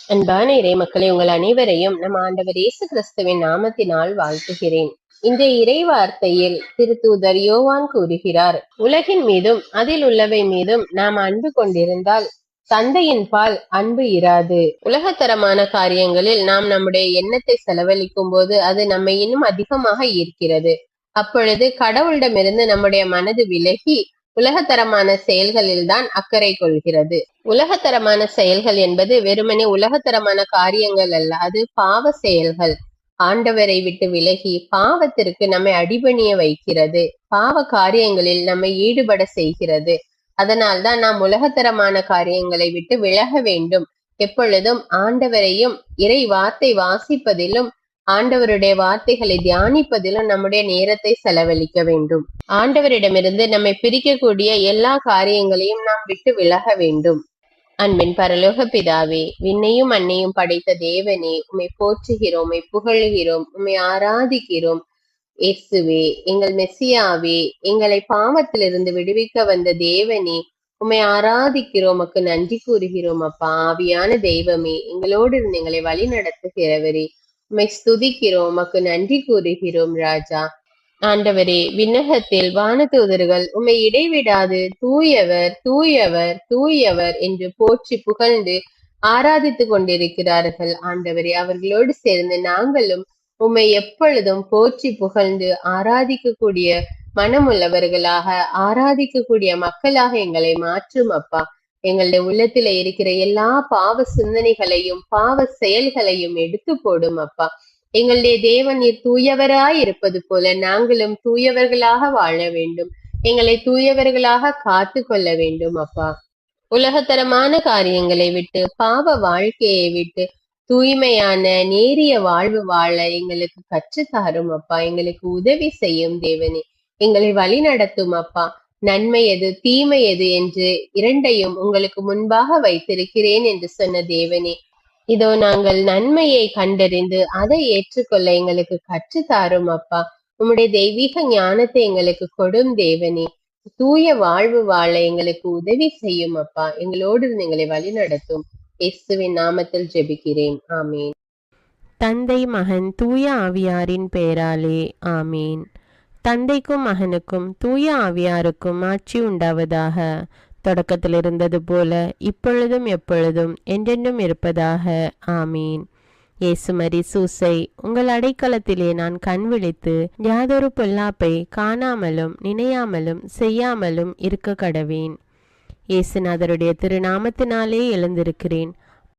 அன்பான இறை மக்களை உங்கள் அனைவரையும் நம் ஆண்டவர் இயேசு கிறிஸ்துவின் நாமத்தினால் வாழ்த்துகிறேன். இன்றைய இறை வார்த்தையில் திருத்தூதர் யோவான் கூறுகிறார், உலகின் மீதும் அதில் உள்ளவை மீதும் நாம் அன்பு கொண்டிருந்தால் தந்தையின் பால் அன்பு இராது. உலகத்தரமான காரியங்களில் நாம் நம்முடைய எண்ணத்தை செலவழிக்கும் போது அது நம்மை இன்னும் அதிகமாக ஈர்க்கிறது. அப்பொழுது கடவுளிடமிருந்து நம்முடைய மனது விலகி உலகத்தரமான செயல்களில் தான் அக்கறை கொள்கிறது. உலகத்தரமான செயல்கள் என்பது வெறுமனே உலகத்தரமான காரியங்கள் அல்ல, அது பாவ செயல்கள். ஆண்டவரை விட்டு விலகி பாவத்திற்கு நம்மை அடிபணிய வைக்கிறது, பாவ காரியங்களில் நம்மை ஈடுபட செய்கிறது. அதனால்தான் நாம் உலகத்தரமான காரியங்களை விட்டு விலக வேண்டும். எப்பொழுதும் ஆண்டவரையும் இறை வார்த்தை வாசிப்பதிலும் ஆண்டவருடைய வார்த்தைகளை தியானிப்பதிலும் நம்முடைய நேரத்தை செலவழிக்க வேண்டும். ஆண்டவரிடமிருந்து நம்மை பிரிக்கக்கூடிய எல்லா காரியங்களையும் நாம் விட்டு விலக வேண்டும். அன்பின் பரலோக பிதாவே, விண்ணையும் மண்ணையும் படைத்த தேவனே, உம்மை போற்றுகிறோம், உம்மை புகழுகிறோம், உம்மை ஆராதிக்கிறோம். இயேசுவே, எங்கள் மெசியாவே, எங்களை பாவத்திலிருந்து விடுவிக்க வந்த தேவனே, உம்மை ஆராதிக்கிறோம், உமக்கு நன்றி கூறுகிறோம். அப்பா, ஆவியான தெய்வமே, எங்களோடு இருந்து எங்களை வழி நடத்துகிறவரே, உம்மை ஸ்துதிக்கிறோம், உமக்கு நன்றி கூறுகிறோம். ராஜா ஆண்டவரே, விண்ணகத்தில் வானதூதர்கள் உம்மை இடைவிடாது தூயவர் தூயவர் தூயவர் என்று போற்றி புகழ்ந்து ஆராதித்துக் கொண்டிருக்கிறார்கள். ஆண்டவரே, அவர்களோடு சேர்ந்து நாங்களும் உம்மை எப்பொழுதும் போற்றி புகழ்ந்து ஆராதிக்கக்கூடிய மனமுள்ளவர்களாக, ஆராதிக்கக்கூடிய மக்களாக எங்களை மாற்றும். அப்பா, எங்களுடைய உள்ளத்துல இருக்கிற எல்லா பாவ சிந்தனைகளையும் பாவ செயல்களையும் எடுத்து போடும். அப்பா, எங்களுடைய தேவன் நீர் தூயவராய் இருப்பது போல நாங்களும் தூயவர்களாக வாழ வேண்டும். எங்களை தூயவர்களாக காத்து கொள்ள வேண்டும். அப்பா, உலகத்தரமான காரியங்களை விட்டு பாவ வாழ்க்கையை விட்டு தூய்மையான நேரிய வாழ்வு வாழ எங்களுக்கு கற்றுத்தாரும். அப்பா, எங்களுக்கு உதவி செய்யும் தேவனே, எங்களை வழி நடத்தும். அப்பா, நன்மை எது தீமை எது என்று இரண்டையும் உங்களுக்கு முன்பாக வைத்திருக்கிறேன் என்று சொன்ன தேவனே, இதோ நாங்கள் நன்மையை கண்டறிந்து அதை ஏற்றுக்கொள்ள எங்களுக்கு கற்றுத்தாரும். அப்பா, உம்முடைய தெய்வீக ஞானத்தை எங்களுக்கு கொடும் தேவனே, தூய வாழ்வு வாழ எங்களுக்கு உதவி செய்யும். அப்பா, எங்களோடு எங்களை வழி நடத்தும். இயேசுவின் நாமத்தில் ஜெபிக்கிறேன், ஆமீன். தந்தை மகன் தூய ஆவியாரின் பெயராலே ஆமீன். தந்தைக்கும் மகனுக்கும் தூய ஆவியாருக்கும் ஆட்சி உண்டாவதாக. தொடக்கத்தில் இருந்தது போல இப்பொழுதும் எப்பொழுதும் என்றென்றும் இருப்பதாக ஆமீன். இயேசுமரி சூசை, உங்கள் அடைக்கலத்திலே நான் கண் விழித்து யாதொரு பொல்லாப்பை காணாமலும் நினையாமலும் செய்யாமலும் இருக்க கடவேன். இயேசுநாதருடைய திருநாமத்தினாலே எழுந்திருக்கிறேன்.